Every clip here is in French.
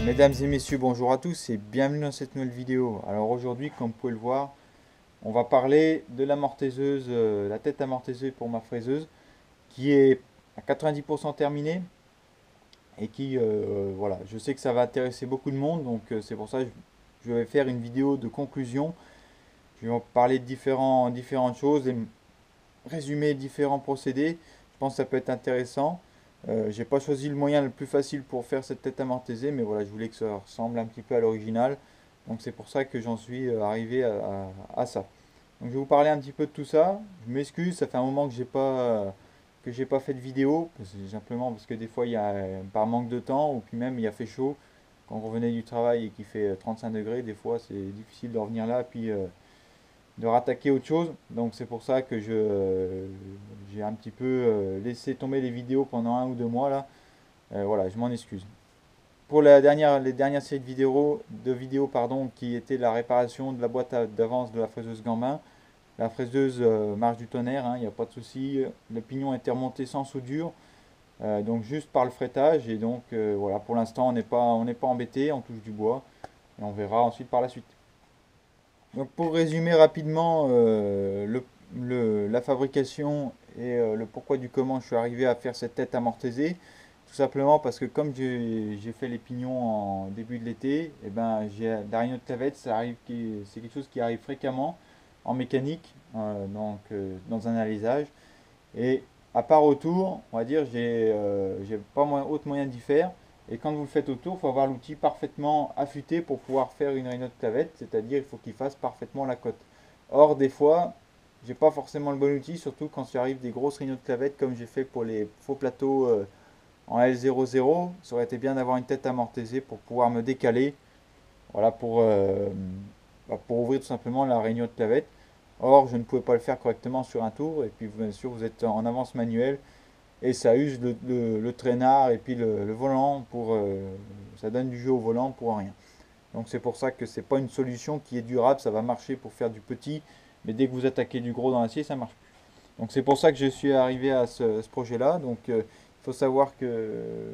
Mesdames et messieurs, bonjour à tous et bienvenue dans cette nouvelle vidéo. Alors aujourd'hui, comme vous pouvez le voir, on va parler de l'amortisseuse, la tête amortisseuse pour ma fraiseuse, qui est à 90% terminée et qui, voilà, je sais que ça va intéresser beaucoup de monde, donc c'est pour ça que je vais faire une vidéo de conclusion. Je vais en parler de différentes choses et résumer différents procédés. Je pense que ça peut être intéressant. J'ai pas choisi le moyen le plus facile pour faire cette tête amortisée, mais voilà, je voulais que ça ressemble un petit peu à l'original. Donc c'est pour ça que j'en suis arrivé à ça. Donc je vais vous parler un petit peu de tout ça. Je m'excuse, ça fait un moment que j'ai pas fait de vidéo, simplement parce que des fois il y a par manque de temps, ou puis même il a fait chaud. Quand on revenait du travail et qu'il fait 35 degrés, des fois c'est difficile de revenir là, puis de rattaquer autre chose. Donc c'est pour ça que j'ai un petit peu laissé tomber les vidéos pendant 1 ou 2 mois là. Voilà, je m'en excuse. Pour les dernières séries de vidéos pardon, qui étaient la réparation de la boîte d'avance de la fraiseuse Gambin, la fraiseuse marche du tonnerre, il n'y a pas de souci. Le pignon était remonté sans soudure, donc juste par le frettage. Et donc voilà, pour l'instant on n'est pas embêté, on touche du bois et on verra ensuite par la suite. Donc pour résumer rapidement la fabrication et le pourquoi du comment je suis arrivé à faire cette tête amortisée, tout simplement parce que comme j'ai fait les pignons en début de l'été, et ben j'ai la réunion de clavette, c'est quelque chose qui arrive fréquemment en mécanique, donc dans un alésage. Et à part autour, on va dire, j'ai pas autre moyen d'y faire. Et quand vous le faites autour, il faut avoir l'outil parfaitement affûté pour pouvoir faire une réunion de clavette, c'est-à-dire il faut qu'il fasse parfaitement la cote. Or, des fois, j'ai pas forcément le bon outil, surtout quand il arrive des grosses réunions de clavette comme j'ai fait pour les faux plateaux en L00. Ça aurait été bien d'avoir une tête amortisée pour pouvoir me décaler, voilà, pour ouvrir tout simplement la réunion de clavette. Or, je ne pouvais pas le faire correctement sur un tour, et puis bien sûr, vous êtes en avance manuelle, et ça use le traînard et puis le volant ça donne du jeu au volant pour rien. Donc c'est pour ça que c'est pas une solution qui est durable, ça va marcher pour faire du petit, mais dès que vous attaquez du gros dans l'acier, ça marche plus. Donc c'est pour ça que je suis arrivé à ce projet-là. Donc il faut savoir que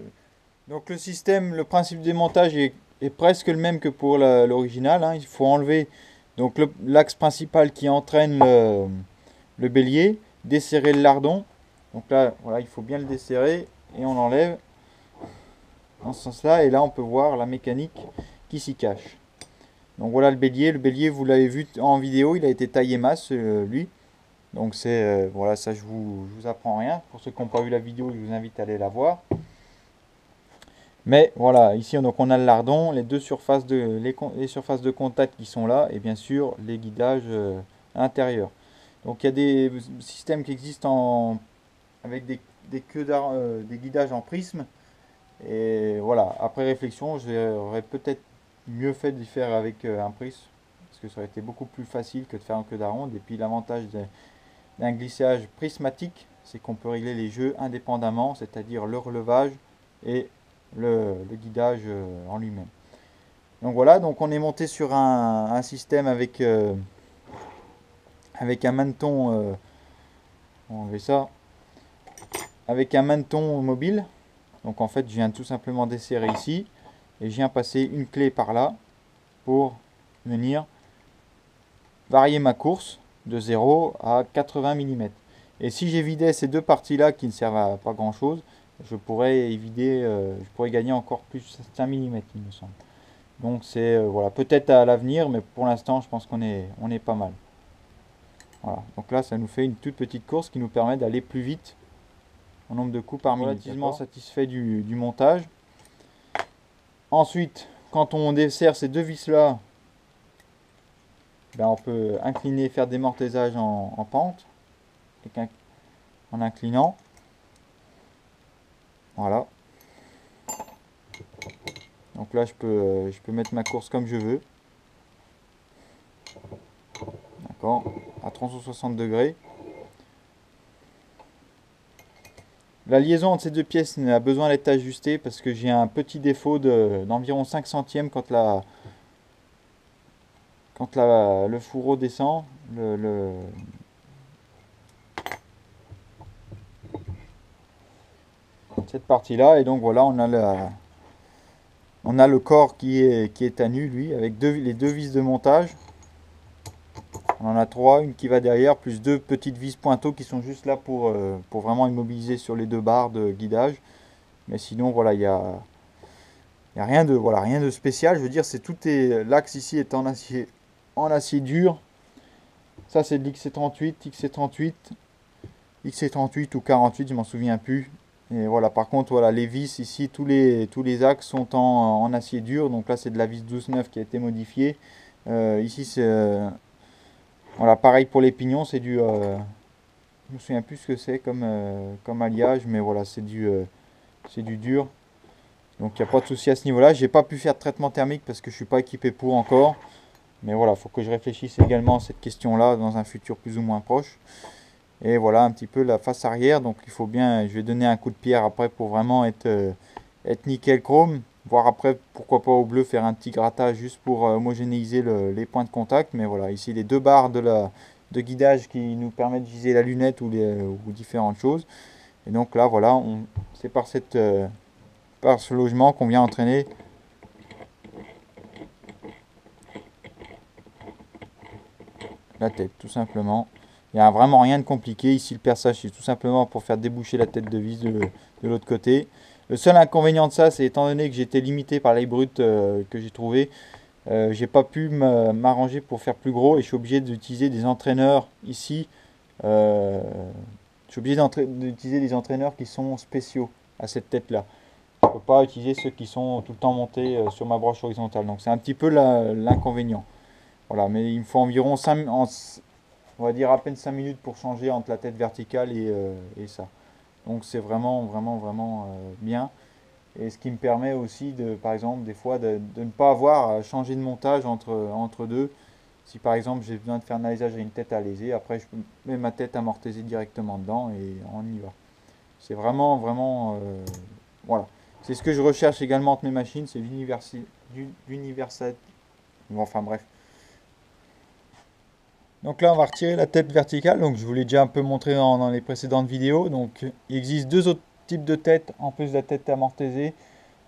donc le système, le principe de démontage est presque le même que pour l'original, Il faut enlever donc l'axe principal qui entraîne le bélier, desserrer le lardon. Donc là, voilà, il faut bien le desserrer et on l'enlève dans ce sens-là. Et là, on peut voir la mécanique qui s'y cache. Donc voilà le bélier. Le bélier, vous l'avez vu en vidéo, il a été taillé masse, lui. Donc c'est voilà, ça je vous apprends rien. Pour ceux qui n'ont pas vu la vidéo, je vous invite à aller la voir. Mais voilà, ici donc on a le lardon, les surfaces de contact qui sont là, et bien sûr les guidages à l'intérieur. Donc il y a des systèmes qui existent avec des guidages en prisme. Et voilà, après réflexion, j'aurais peut-être mieux fait d'y faire avec un prisme, parce que ça aurait été beaucoup plus facile que de faire un queue d'aronde. Et puis l'avantage d'un glissage prismatique, c'est qu'on peut régler les jeux indépendamment, c'est-à-dire le relevage et le guidage en lui-même. Donc voilà, donc on est monté sur un système avec un maneton, on va enlever ça, avec un maneton mobile. Donc en fait, je viens tout simplement desserrer ici et je viens passer une clé par là pour venir varier ma course de 0 à 80 mm. Et si j'évidais ces deux parties-là qui ne servent à pas grand-chose, je pourrais gagner encore plus 5 mm, il me semble. Donc c'est voilà, peut-être à l'avenir, mais pour l'instant, je pense on est pas mal. Voilà. Donc là, ça nous fait une toute petite course qui nous permet d'aller plus vite en nombre de coups par minute. Relativement satisfait du montage. Ensuite, quand on dessert ces deux vis-là, ben on peut incliner, faire des mortaisages en pente, en inclinant. Voilà. Donc là, je peux mettre ma course comme je veux. D'accord. À 360 degrés. La liaison entre ces deux pièces a besoin d'être ajustée parce que j'ai un petit défaut d'environ 5 centièmes quand le fourreau descend. Cette partie-là. Et donc voilà, on a On a le corps qui est à nu, lui, avec les deux vis de montage. On en a trois, une qui va derrière, plus deux petites vis pointeaux qui sont juste là pour vraiment immobiliser sur les deux barres de guidage. Mais sinon, voilà, il y a rien de, voilà, rien de spécial. Je veux dire, l'axe ici est en acier dur. Ça, c'est de l'XC38, XC38, XC38 ou 48, je m'en souviens plus. Et voilà, par contre, voilà, les vis ici, tous les axes sont en acier dur. Donc là, c'est de la vis 12,9 qui a été modifiée. Ici, c'est voilà, pareil pour les pignons, c'est du je me souviens plus ce que c'est comme alliage, mais voilà, c'est du dur. Donc il n'y a pas de souci à ce niveau-là. J'ai pas pu faire de traitement thermique parce que je suis pas équipé pour encore. Mais voilà, il faut que je réfléchisse également à cette question-là dans un futur plus ou moins proche. Et voilà un petit peu la face arrière. Donc il faut bien, je vais donner un coup de pierre après pour vraiment être nickel chrome. Voire après, pourquoi pas au bleu, faire un petit grattage juste pour homogénéiser les points de contact. Mais voilà, ici les deux barres de guidage qui nous permettent de viser la lunette ou différentes choses. Et donc là, voilà, c'est par ce logement qu'on vient entraîner la tête, tout simplement. Il n'y a vraiment rien de compliqué. Ici, le perçage, c'est tout simplement pour faire déboucher la tête de vis de l'autre côté. Le seul inconvénient de ça, c'est étant donné que j'étais limité par l'ail brut que j'ai trouvé, j'ai pas pu m'arranger pour faire plus gros et je suis obligé d'utiliser des entraîneurs ici. Je suis obligé d'utiliser des entraîneurs qui sont spéciaux à cette tête-là. Je ne peux pas utiliser ceux qui sont tout le temps montés sur ma broche horizontale. Donc c'est un petit peu l'inconvénient. Voilà, mais il me faut environ 5, on va dire à peine 5 minutes pour changer entre la tête verticale et ça. Donc c'est vraiment bien. Et ce qui me permet aussi par exemple, des fois de ne pas avoir à changer de montage entre deux. Si par exemple j'ai besoin de faire un alésage à une tête alésée, après je peux mettre ma tête amortisée directement dedans et on y va. C'est vraiment, voilà. C'est ce que je recherche également entre mes machines, c'est l'universalité. Enfin bref. Donc là, on va retirer la tête verticale. Donc je vous l'ai déjà un peu montré dans les précédentes vidéos. Donc il existe deux autres types de têtes en plus de la tête amortisée.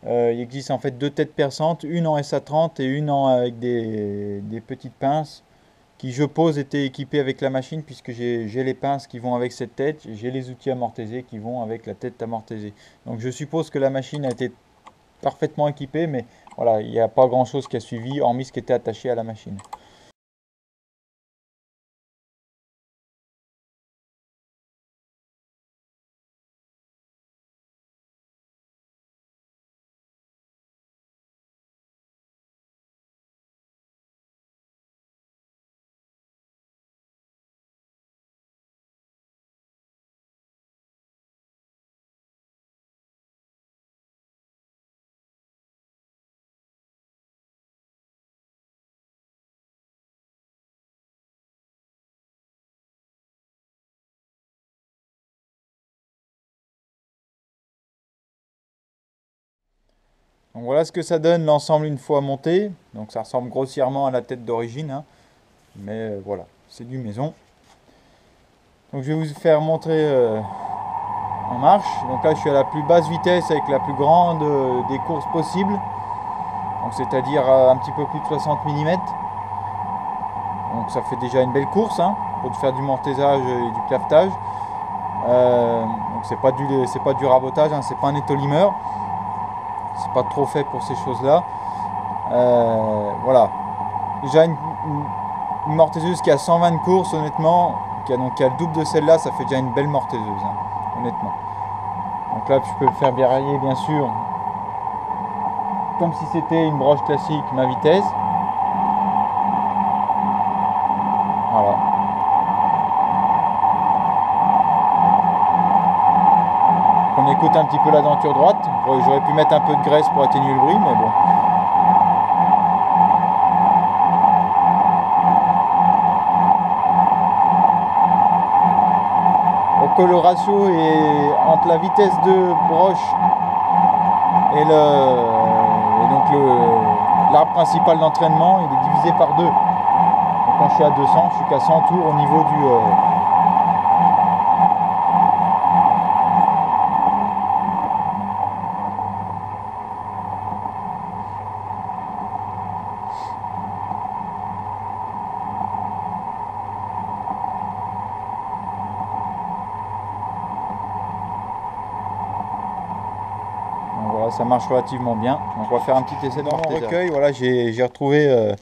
Il existe en fait deux têtes perçantes, une en SA30 et une avec des petites pinces qui, je suppose, étaient équipées avec la machine puisque j'ai les pinces qui vont avec cette tête, j'ai les outils amortisés qui vont avec la tête amortisée. Donc je suppose que la machine a été parfaitement équipée, mais voilà, il n'y a pas grand chose qui a suivi hormis ce qui était attaché à la machine. Donc voilà ce que ça donne l'ensemble une fois monté. Donc ça ressemble grossièrement à la tête d'origine, hein. Mais voilà, c'est du maison. Donc je vais vous faire montrer en marche. Donc là je suis à la plus basse vitesse avec la plus grande des courses possibles. Donc c'est-à-dire un petit peu plus de 60 mm. Donc ça fait déjà une belle course, hein, pour faire du mortaisage et du clavetage. Donc c'est pas du rabotage, hein, c'est pas un étolimeur. C'est pas trop fait pour ces choses-là. Voilà. Déjà une mortaiseuse qui a 120 de course, honnêtement, qui a le double de celle-là, ça fait déjà une belle mortaiseuse, hein, honnêtement. Donc là, je peux le faire varier, bien sûr, comme si c'était une broche classique, ma vitesse. Voilà. On écoute un petit peu la denture droite. J'aurais pu mettre un peu de graisse pour atténuer le bruit, mais bon. Donc le ratio est entre la vitesse de broche et donc l'arbre principal d'entraînement, il est divisé par 2. Donc quand je suis à 200, je suis qu'à 100 tours au niveau du ça marche relativement bien. Donc on va faire un petit essai de mortaiseur. Dans mon recueil, voilà, j'ai retrouvé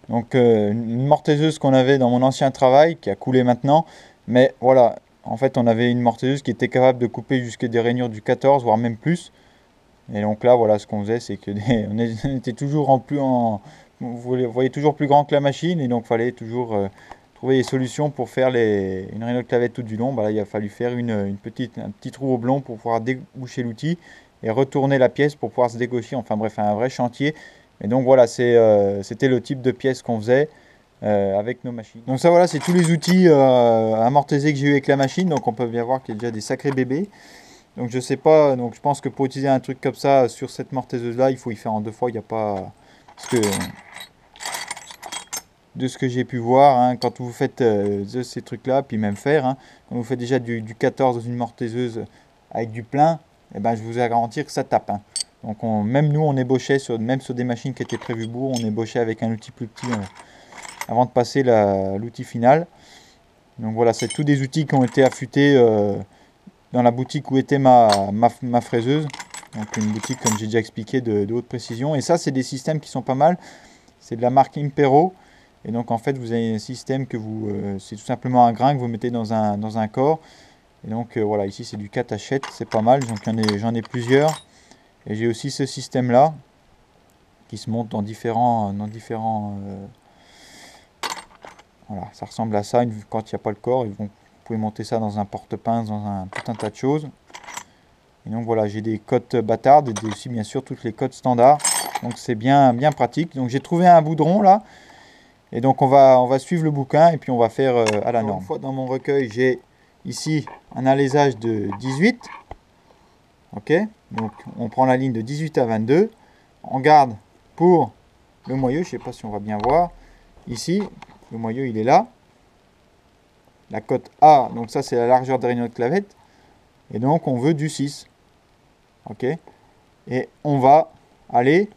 une mortaiseuse qu'on avait dans mon ancien travail, qui a coulé maintenant. Mais voilà, en fait on avait une mortaiseuse qui était capable de couper jusqu'à des rainures du 14, voire même plus. Et donc là, voilà, ce qu'on faisait, c'est que on était toujours vous voyez toujours plus grand que la machine, et donc il fallait toujours trouver des solutions pour faire une Renault clavette tout du long. Bah là, il a fallu faire un petit trou oblong pour pouvoir déboucher l'outil et retourner la pièce pour pouvoir se dégaucher. Enfin bref, un vrai chantier. Et donc voilà, c'était le type de pièce qu'on faisait avec nos machines. Donc ça, voilà, c'est tous les outils amortisés que j'ai eu avec la machine. Donc on peut bien voir qu'il y a déjà des sacrés bébés. Donc je sais pas, donc je pense que pour utiliser un truc comme ça sur cette mortaiseuse là, il faut y faire en 2 fois. Il n'y a pas, parce que de ce que j'ai pu voir, hein, quand vous faites ces trucs là, puis même faire, hein, quand vous faites déjà du 14 dans une mortaiseuse avec du plein, eh ben, je vous garantis que ça tape. Hein. Donc même nous on ébauchait même sur des machines qui étaient prévues bourg, on ébauchait avec un outil plus petit avant de passer l'outil final. Donc voilà, c'est tous des outils qui ont été affûtés dans la boutique où était ma fraiseuse. Donc une boutique, comme j'ai déjà expliqué, de haute précision. Et ça, c'est des systèmes qui sont pas mal. C'est de la marque Impero. Et donc en fait, vous avez un système c'est tout simplement un grain que vous mettez dans un corps. Et donc voilà, ici c'est du 4 hachette, c'est pas mal. Donc j'en ai plusieurs. Et j'ai aussi ce système-là qui se monte dans différents voilà, ça ressemble à ça. Quand il n'y a pas le corps, vous pouvez monter ça dans un porte-pince, dans tout un tas de choses. Et donc voilà, j'ai des cotes bâtardes et aussi bien sûr toutes les cotes standards. Donc c'est bien pratique. Donc j'ai trouvé un boudron là. Et donc on va suivre le bouquin et puis on va faire à la norme. Une fois dans mon recueil, j'ai ici un alésage de 18. Ok, donc on prend la ligne de 18 à 22. On garde pour le moyeu, je ne sais pas si on va bien voir. Ici, le moyeu il est là. La cote A, donc ça c'est la largeur des rainures de clavette. Et donc on veut du 6. Ok. Et on va aller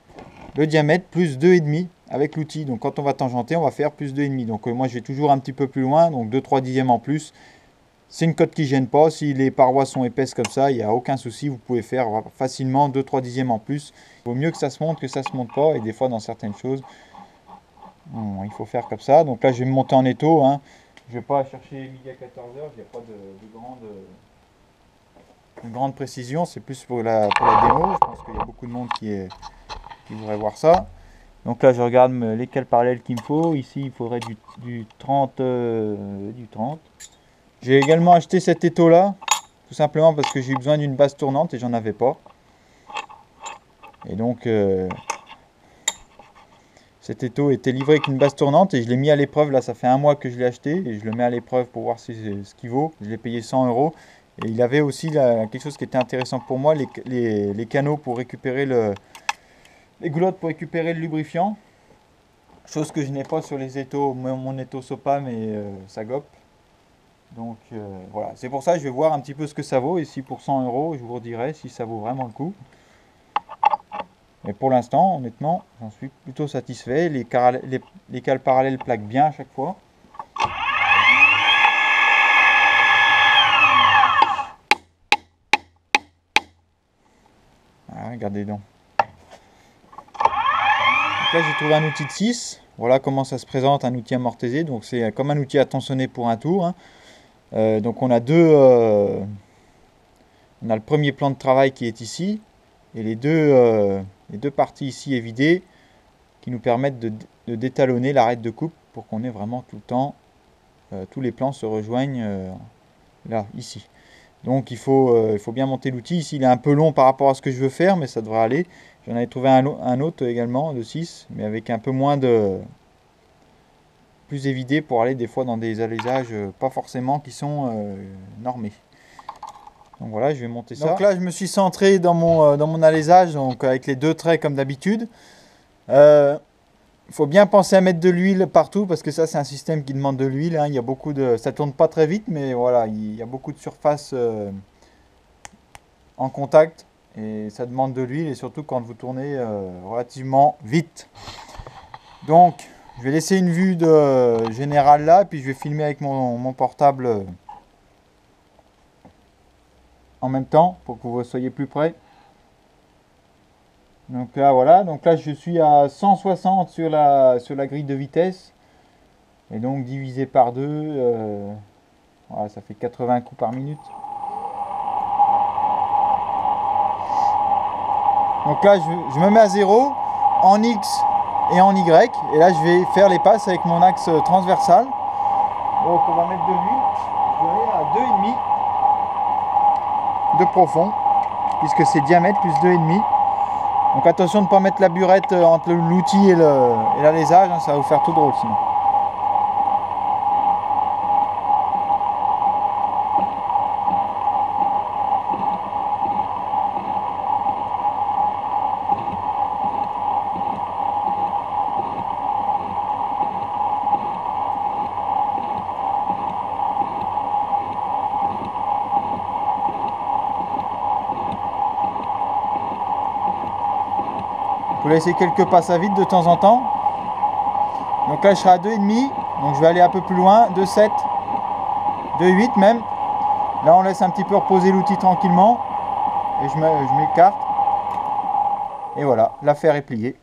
le diamètre plus 2,5 avec l'outil. Donc quand on va tangenter, on va faire plus 2,5. Donc moi je vais toujours un petit peu plus loin, donc 2-3 dixièmes en plus. C'est une cote qui ne gêne pas. Si les parois sont épaisses comme ça, il n'y a aucun souci. Vous pouvez faire facilement 2-3 dixièmes en plus. Il vaut mieux que ça se monte que ça ne se monte pas. Et des fois dans certaines choses, il faut faire comme ça. Donc là je vais me monter en étau. Hein. Je ne vais pas chercher midi à 14h. Il n'y a pas de grande précision. C'est plus pour la démo. Je pense qu'il y a beaucoup de monde qui voudrait voir ça. Donc là je regarde lesquels parallèles qu'il me faut. Ici il faudrait du 30. J'ai également acheté cet étau là. Tout simplement parce que j'ai eu besoin d'une base tournante et j'en avais pas. Et donc cet étau était livré avec une base tournante et je l'ai mis à l'épreuve. Là ça fait 1 mois que je l'ai acheté et je le mets à l'épreuve pour voir ce qu'il vaut. Je l'ai payé 100 €. Et il avait aussi quelque chose qui était intéressant pour moi, les canaux pour récupérer les goulottes pour récupérer le lubrifiant. Chose que je n'ai pas sur les étaux, mon étau Sopam et Sagop. Donc voilà, c'est pour ça que je vais voir un petit peu ce que ça vaut. Et si pour 100 €, je vous redirai si ça vaut vraiment le coup. Mais pour l'instant, honnêtement, j'en suis plutôt satisfait. Les cales parallèles plaquent bien à chaque fois. Voilà, regardez donc. Donc là, j'ai trouvé un outil de 6. Voilà comment ça se présente, un outil amortisé. Donc c'est comme un outil à tronçonner pour un tour. Hein. Donc on a on a le premier plan de travail qui est ici. Et les deux parties ici évidées qui nous permettent de d'étalonner l'arête de coupe pour qu'on ait vraiment tout le temps, tous les plans se rejoignent là, ici. Donc il faut bien monter l'outil. Ici il est un peu long par rapport à ce que je veux faire, mais ça devrait aller. J'en avais trouvé un autre également de 6, mais avec un peu moins plus évidé pour aller des fois dans des alésages pas forcément qui sont normés. Donc voilà, je vais monter ça. Donc là je me suis centré dans mon alésage, donc avec les 2 traits comme d'habitude. Il faut bien penser à mettre de l'huile partout parce que ça c'est un système qui demande de l'huile. Hein. Il y a ça tourne pas très vite, mais voilà, il y a beaucoup de surface en contact et ça demande de l'huile et surtout quand vous tournez relativement vite. Donc je vais laisser une vue générale là, puis je vais filmer avec mon portable en même temps pour que vous soyez plus près. Donc là voilà, donc là je suis à 160 sur la grille de vitesse. Et donc divisé par 2, voilà, ça fait 80 coups par minute. Donc là je me mets à 0 en X et en Y. Et là je vais faire les passes avec mon axe transversal. Donc on va mettre de l'huile. Je vais aller à 2,5 de profond. Puisque c'est diamètre plus 2,5. Donc attention de ne pas mettre la burette entre l'outil et l'alésage, hein, ça va vous faire tout drôle sinon. Vous laissez quelques passes à vide de temps en temps. Donc là je serai à 2,5, donc je vais aller un peu plus loin, 2,7, 2,8 même. Là on laisse un petit peu reposer l'outil tranquillement et je m'écarte. Et voilà, l'affaire est pliée.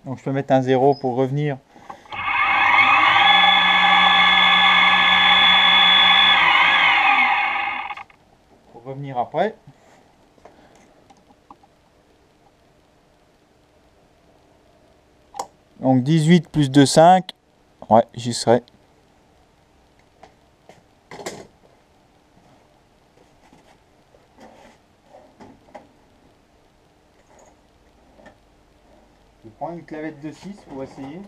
Donc je peux mettre un 0 pour revenir. Pour revenir après. Donc 18 plus 2, 5. Ouais, j'y serai. Je prends une clavette de 6 pour essayer.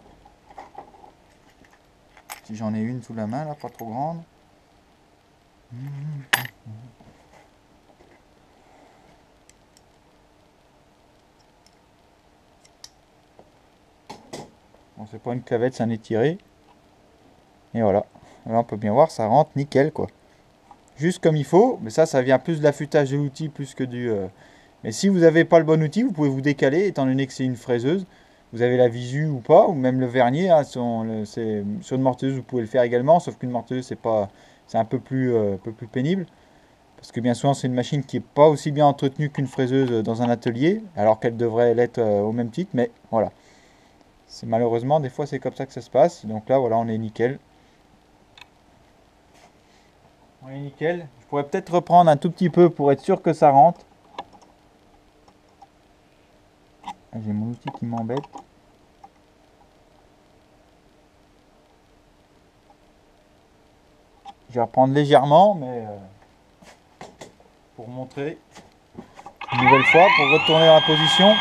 Si j'en ai une sous la main là, pas trop grande. Bon, c'est pas une clavette, c'est un étiré. Et voilà. Là on peut bien voir, ça rentre nickel quoi. Juste comme il faut, mais ça vient plus de l'affûtage de l'outil plus que du... Mais si vous n'avez pas le bon outil, vous pouvez vous décaler, étant donné que c'est une fraiseuse. Vous avez la visu ou pas, ou même le vernier. Hein, sur une morteuse, vous pouvez le faire également, sauf qu'une morteuse, c'est un peu plus pénible. Parce que bien souvent, c'est une machine qui n'est pas aussi bien entretenue qu'une fraiseuse dans un atelier, alors qu'elle devrait l'être au même titre. Mais voilà, malheureusement, des fois, c'est comme ça que ça se passe. Donc là, voilà, on est nickel. On est nickel. Je pourrais peut-être reprendre un tout petit peu pour être sûr que ça rentre. J'ai mon outil qui m'embête. Je vais reprendre légèrement, mais pour montrer une nouvelle fois, pour retourner dans la position.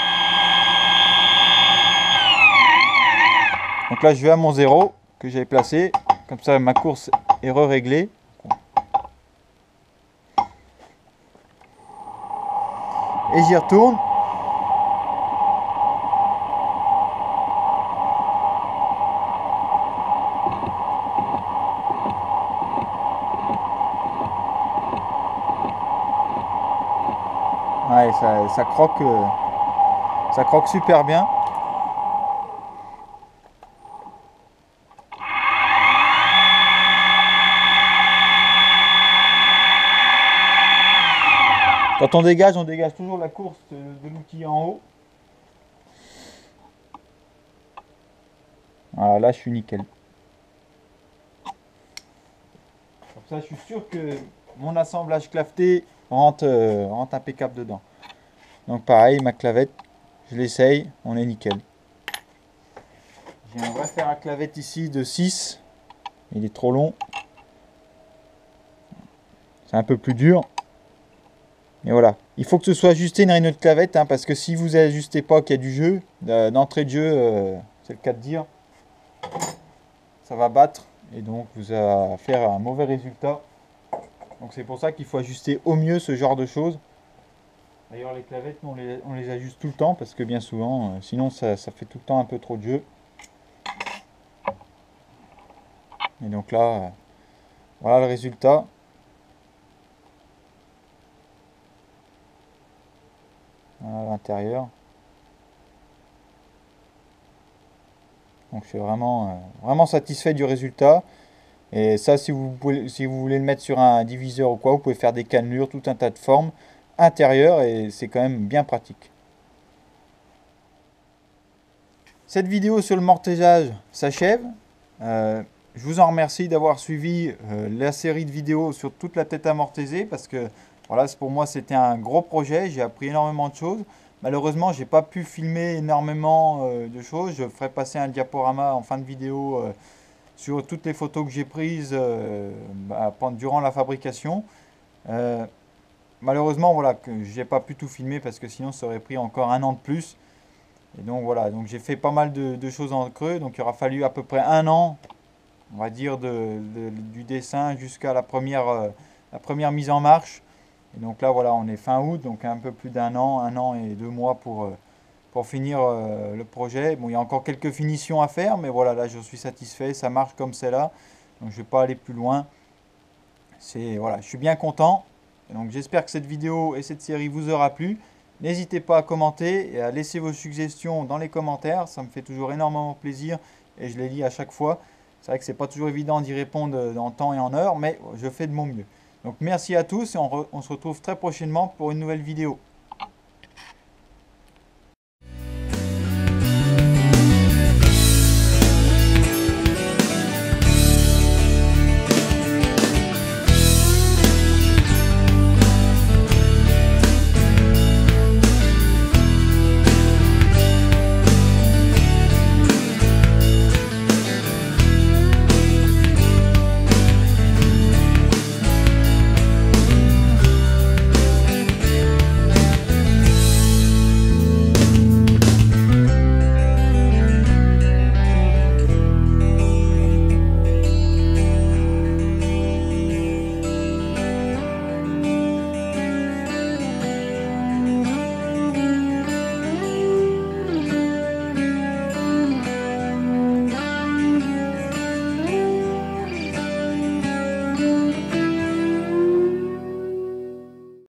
Donc là, je vais à mon 0 que j'avais placé. Comme ça, ma course est réglée. Et j'y retourne. Ouais, ça croque super bien. Quand on dégage toujours la course de l'outil en haut. Voilà, là je suis nickel. Comme ça je suis sûr que mon assemblage claveté rentre impeccable dedans. Donc pareil, ma clavette, je l'essaye, on est nickel. J'ai un vrai fer à clavette ici de 6. Il est trop long. C'est un peu plus dur. Et voilà. Il faut que ce soit ajusté une réunion de clavette, hein, parce que si vous ajustez pas qu'il y a du jeu, d'entrée de jeu, c'est le cas de dire, ça va battre et donc vous allez faire un mauvais résultat. Donc c'est pour ça qu'il faut ajuster au mieux ce genre de choses. D'ailleurs les clavettes, on les ajuste tout le temps parce que bien souvent, sinon ça fait tout le temps un peu trop de jeu. Et donc là, voilà le résultat. Voilà l'intérieur. Donc je suis vraiment satisfait du résultat. Et ça, si vous voulez le mettre sur un diviseur ou quoi, vous pouvez faire des cannelures, tout un tas de formes intérieures et c'est quand même bien pratique. Cette vidéo sur le mortaisage s'achève. Je vous en remercie d'avoir suivi la série de vidéos sur toute la tête amortisée parce que voilà, pour moi c'était un gros projet, j'ai appris énormément de choses. Malheureusement, j'ai pas pu filmer énormément de choses. Je ferai passer un diaporama en fin de vidéo sur toutes les photos que j'ai prises durant la fabrication. Malheureusement, voilà, que j'ai pas pu tout filmer parce que sinon ça aurait pris encore un an de plus. Et donc voilà, donc j'ai fait pas mal de choses en creux, donc il aura fallu à peu près un an, on va dire, du dessin jusqu'à la première mise en marche. Et donc là voilà, on est fin août, donc un peu plus d'un an, un an et 2 mois pour finir le projet. Bon, il y a encore quelques finitions à faire, mais voilà, là je suis satisfait, ça marche comme c'est là, donc je ne vais pas aller plus loin. Voilà, je suis bien content. Donc j'espère que cette vidéo et cette série vous aura plu. N'hésitez pas à commenter et à laisser vos suggestions dans les commentaires. Ça me fait toujours énormément plaisir et je les lis à chaque fois. C'est vrai que c'est pas toujours évident d'y répondre en temps et en heure, mais je fais de mon mieux. Donc merci à tous et on se retrouve très prochainement pour une nouvelle vidéo.